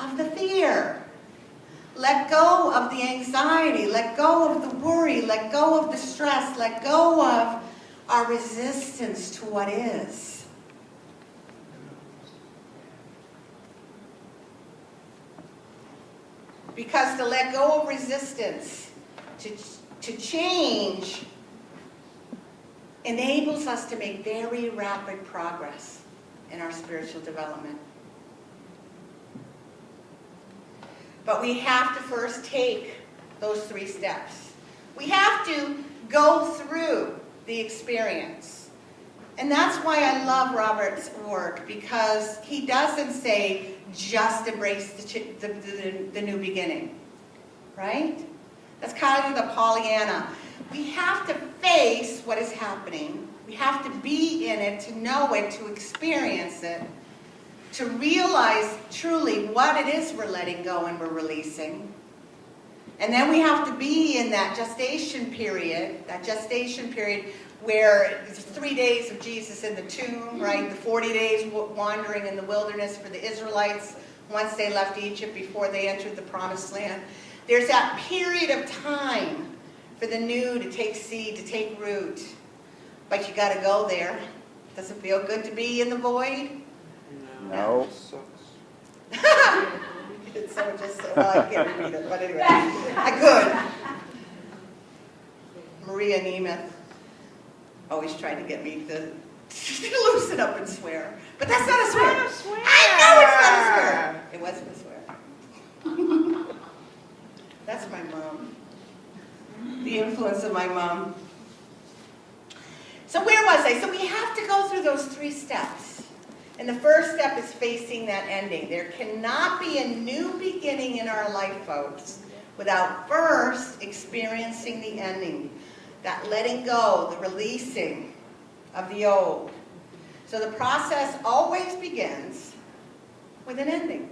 of the fear. Let go of the anxiety. Let go of the worry. Let go of the stress. Let go of our resistance to what is. Because to let go of resistance, to change, enables us to make very rapid progress in our spiritual development. But we have to first take those 3 steps. We have to go through the experience. And that's why I love Robert's work, because he doesn't say just embrace the new beginning, right? That's kind of the Pollyanna. We have to face what is happening. We have to be in it, to know it, to experience it, to realize truly what it is we're letting go and we're releasing. And then we have to be in that gestation period where it's 3 days of Jesus in the tomb, right? The 40 days wandering in the wilderness for the Israelites once they left Egypt before they entered the promised land. There's that period of time for the new to take seed, to take root. But you got to go there. Does it feel good to be in the void? No. It's so just so, well, I can't read it, but anyway, I could. Maria Nemeth always tried to get me to loosen up and swear. But that's not a swear. I know it's not a swear. It wasn't a swear. That's my mom. The influence of my mom. So where was I? So we have to go through those 3 steps. And the first step is facing that ending. There cannot be a new beginning in our life, folks, without first experiencing the ending. That letting go, the releasing of the old. So the process always begins with an ending.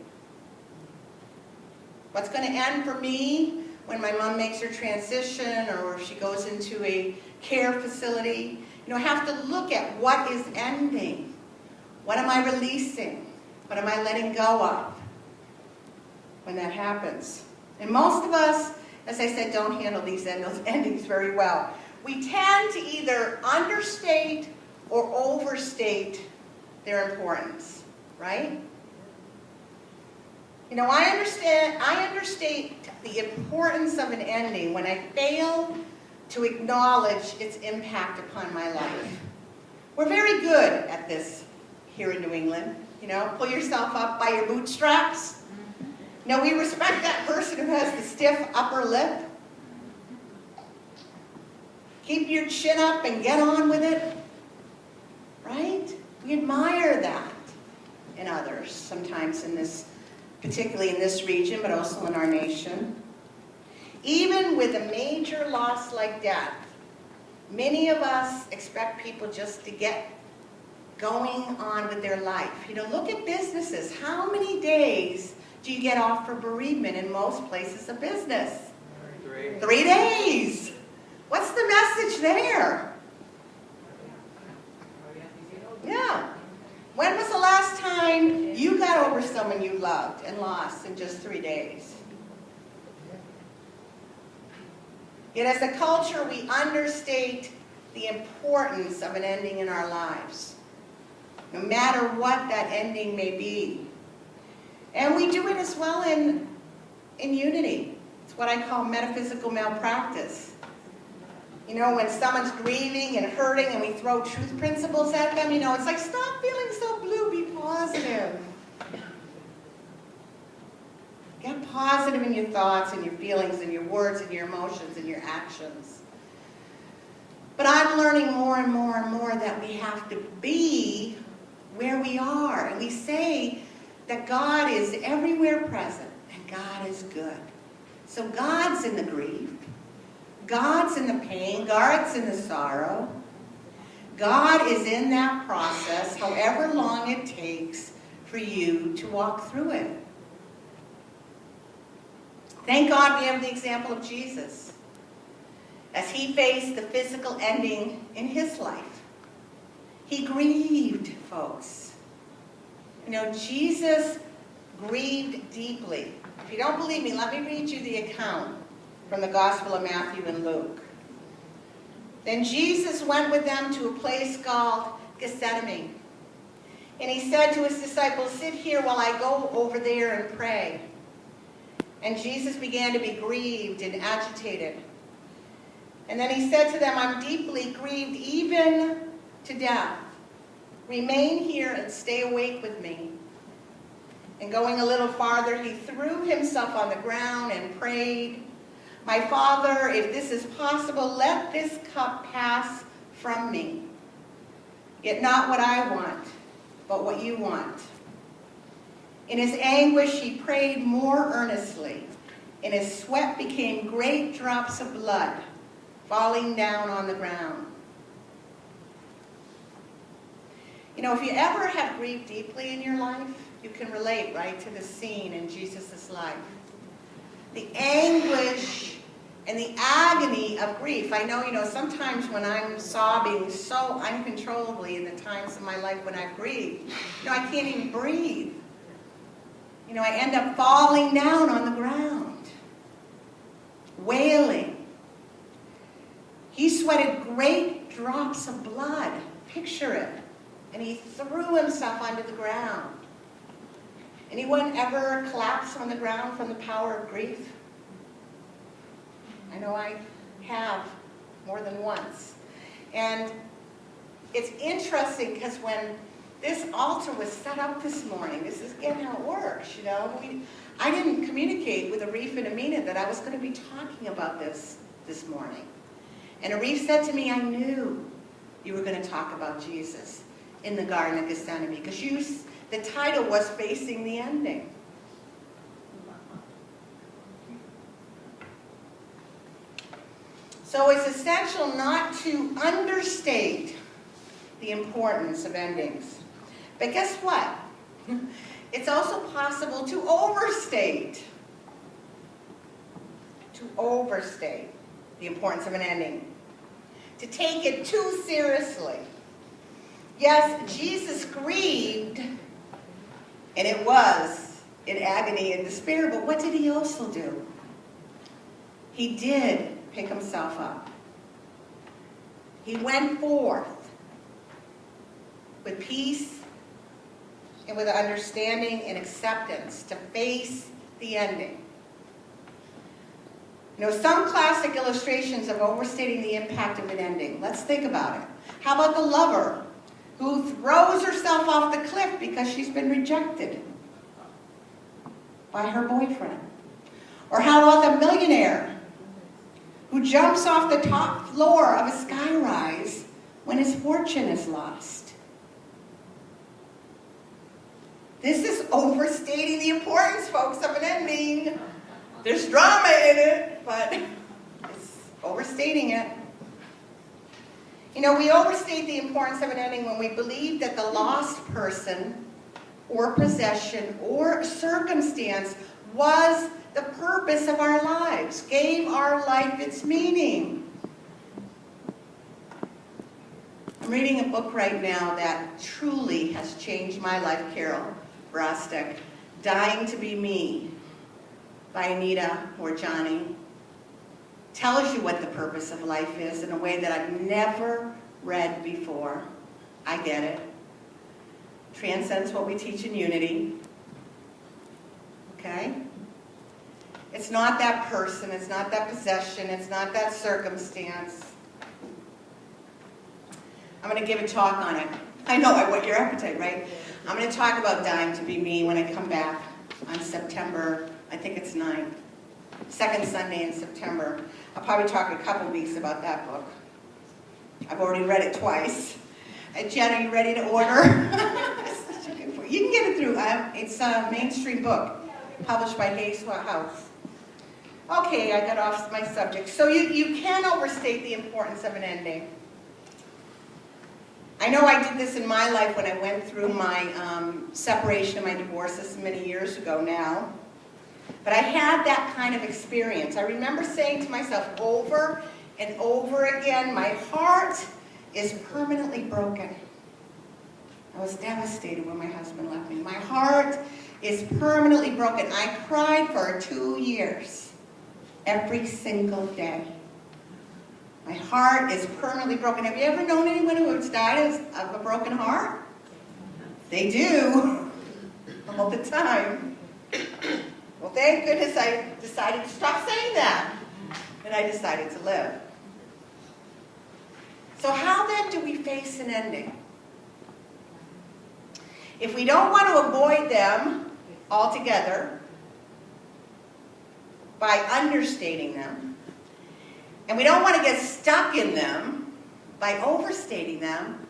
What's going to end for me when my mom makes her transition, or if she goes into a care facility? I have to look at what is ending. What am I releasing? What am I letting go of when that happens? And most of us, as I said, don't handle these endings very well. We tend to either understate or overstate their importance, right? I understate the importance of an ending when I fail to acknowledge its impact upon my life. We're very good at this here in New England. Pull yourself up by your bootstraps. We respect that person who has the stiff upper lip. Keep your chin up and get on with it. Right? We admire that in others, sometimes particularly in this region, but also in our nation. Even with a major loss like death, many of us expect people just to get going on with their life. Look at businesses. How many days do you get off for bereavement in most places of business? 3. 3 days. What's the message there? Yeah. When was the last time you got over someone you loved and lost in just 3 days? Yet as a culture, we understate the importance of an ending in our lives, no matter what that ending may be. And we do it as well in unity. It's what I call metaphysical malpractice. When someone's grieving and hurting and we throw truth principles at them, it's like, stop feeling so blue, be positive. Get positive in your thoughts and your feelings and your words and your emotions and your actions. But I'm learning more and more and more that we have to be where we are. And we say that God is everywhere present and God is good. So God's in the grief. God's in the pain. God's in the sorrow. God is in that process, however long it takes for you to walk through it. Thank God we have the example of Jesus as he faced the physical ending in his life. He grieved, folks. Jesus grieved deeply. If you don't believe me, let me read you the account from the Gospel of Matthew and Luke. Then Jesus went with them to a place called Gethsemane. And he said to his disciples, "Sit here while I go over there and pray." And Jesus began to be grieved and agitated. And then he said to them, "I'm deeply grieved, even to death. Remain here and stay awake with me." And going a little farther, he threw himself on the ground and prayed, "My Father, if this is possible, let this cup pass from me. Yet not what I want, but what you want." In his anguish, he prayed more earnestly, and his sweat became great drops of blood falling down on the ground. You know, if you ever have grieved deeply in your life, you can relate, right, to this scene in Jesus' life. The anguish and the agony of grief. I know, sometimes when I'm sobbing so uncontrollably in the times of my life when I've grieved, I can't even breathe. I end up falling down on the ground, wailing. He sweated great drops of blood. Picture it. And he threw himself onto the ground. Anyone ever collapse on the ground from the power of grief? I know I have more than once. And it's interesting because when this altar was set up this morning, this is again how it works, I didn't communicate with Arif and Amina that I was going to be talking about this morning. And Arif said to me, "I knew you were going to talk about Jesus in the Garden of Gethsemane because the title was Facing the Ending." So it's essential not to understate the importance of endings. But guess what? It's also possible to overstate. To overstate the importance of an ending. To take it too seriously. Yes, Jesus grieved, and it was in agony and despair, but what did he also do? He did pick himself up. He went forth with peace and with understanding and acceptance to face the ending. Some classic illustrations of overstating the impact of an ending. Let's think about it. How about the lover who throws herself off the cliff because she's been rejected by her boyfriend? Or how about the millionaire who jumps off the top floor of a skyrise when his fortune is lost? This is overstating the importance, folks, of an ending. There's drama in it, but it's overstating it. We overstate the importance of an ending when we believe that the lost person or possession or circumstance was the purpose of our lives, gave our life its meaning. I'm reading a book right now that truly has changed my life, Carol Brostek, Dying to Be Me by Anita Morjani. Tells you what the purpose of life is in a way that I've never read before. I get it. Transcends what we teach in Unity. Okay? It's not that person, it's not that possession, it's not that circumstance. I'm going to give a talk on it. I know, I whet your appetite, right? I'm going to talk about Dying to Be Me when I come back on September, I think it's 9th. Second Sunday in September. I'll probably talk a couple weeks about that book. I've already read it twice. Jen, are you ready to order? You can get it through. It's a mainstream book, published by Hayes House. Okay, I got off my subject. So you can overstate the importance of an ending. I know I did this in my life when I went through my separation and my divorce. This is many years ago now. But I had that kind of experience. I remember saying to myself over and over again, my heart is permanently broken. I was devastated when my husband left me. My heart is permanently broken. I cried for 2 years, every single day. My heart is permanently broken. Have you ever known anyone who has died of a broken heart? They do, all the time. Well, thank goodness I decided to stop saying that, and I decided to live. So how then do we face an ending? If we don't want to avoid them altogether by understating them, and we don't want to get stuck in them by overstating them,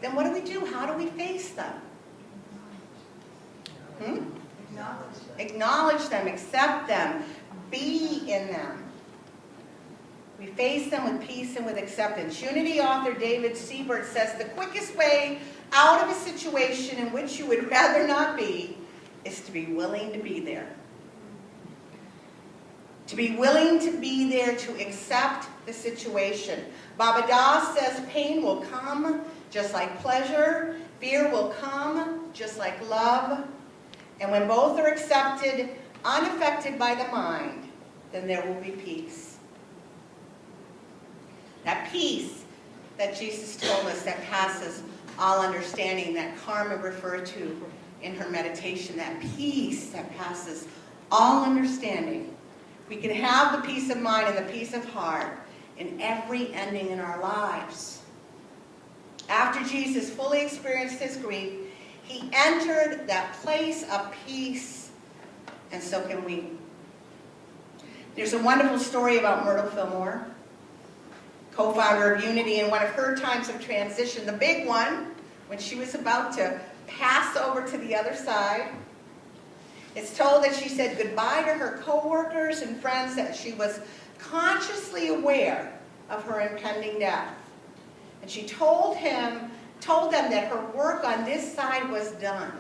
then what do? How do we face them? Acknowledge them, accept them, be in them. We face them with peace and with acceptance. Unity author David Siebert says the quickest way out of a situation in which you would rather not be is to be willing to be there. To be willing to be there, to accept the situation. Baba Das says pain will come just like pleasure. Fear will come just like love. And when both are accepted, unaffected by the mind, then there will be peace. That peace that Jesus told us that passes all understanding, that Carmen referred to in her meditation, that peace that passes all understanding. We can have the peace of mind and the peace of heart in every ending in our lives. After Jesus fully experienced his grief, he entered that place of peace, and so can we. There's a wonderful story about Myrtle Fillmore, co-founder of Unity, and one of her times of transition, the big one, when she was about to pass over to the other side. It's told that she said goodbye to her co-workers and friends, that she was consciously aware of her impending death. And she told them that her work on this side was done,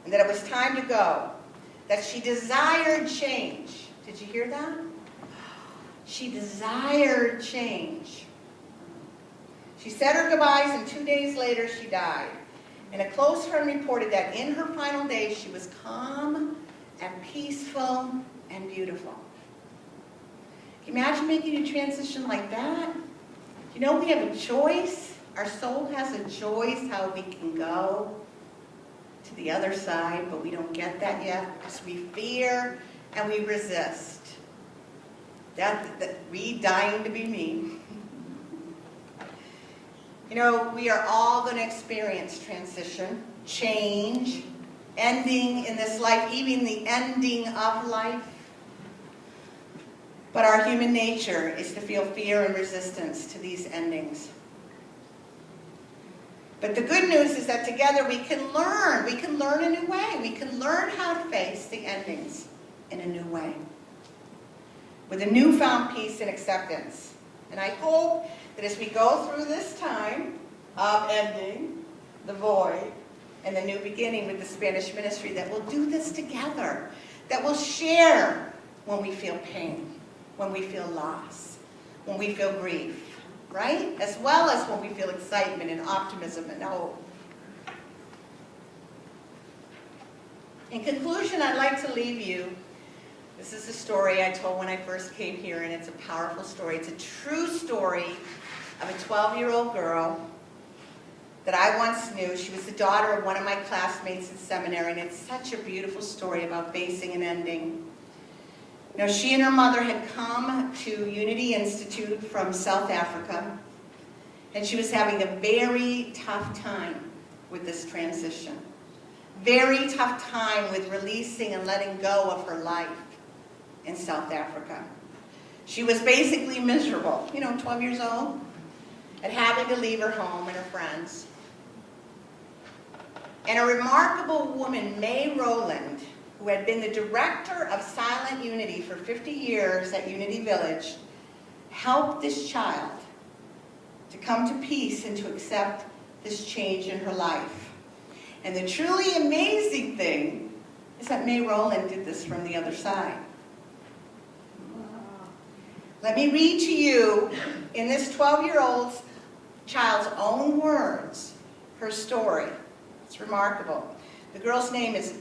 and that it was time to go, that she desired change. Did you hear that? She desired change. She said her goodbyes, and 2 days later she died. And a close friend reported that in her final days she was calm and peaceful and beautiful. Can you imagine making a transition like that? You know, we have a choice. Our soul has a choice how we can go to the other side, but we don't get that yet because we fear and we resist. That me dying to be me. You know, we are all going to experience transition, change, ending in this life, even the ending of life. But our human nature is to feel fear and resistance to these endings. But the good news is that together we can learn. We can learn a new way. We can learn how to face the endings in a new way, with a newfound peace and acceptance. And I hope that as we go through this time of ending, the void, and the new beginning with the Spanish ministry, that we'll do this together, that we'll share when we feel pain, when we feel loss, when we feel grief, right? As well as when we feel excitement and optimism and hope. In conclusion, I'd like to leave you. This is a story I told when I first came here, and it's a powerful story. It's a true story of a 12-year-old girl that I once knew. She was the daughter of one of my classmates in seminary, and it's such a beautiful story about facing an ending. You know, she and her mother had come to Unity Institute from South Africa, and she was having a very tough time with this transition. Very tough time with releasing and letting go of her life in South Africa. She was basically miserable, 12 years old, and having to leave her home and her friends. And a remarkable woman, May Rowland, who had been the director of Silent Unity for 50 years at Unity Village, helped this child to come to peace and to accept this change in her life. And the truly amazing thing is that May Rowland did this from the other side. Let me read to you, in this 12-year-old child's own words, her story. It's remarkable. The girl's name is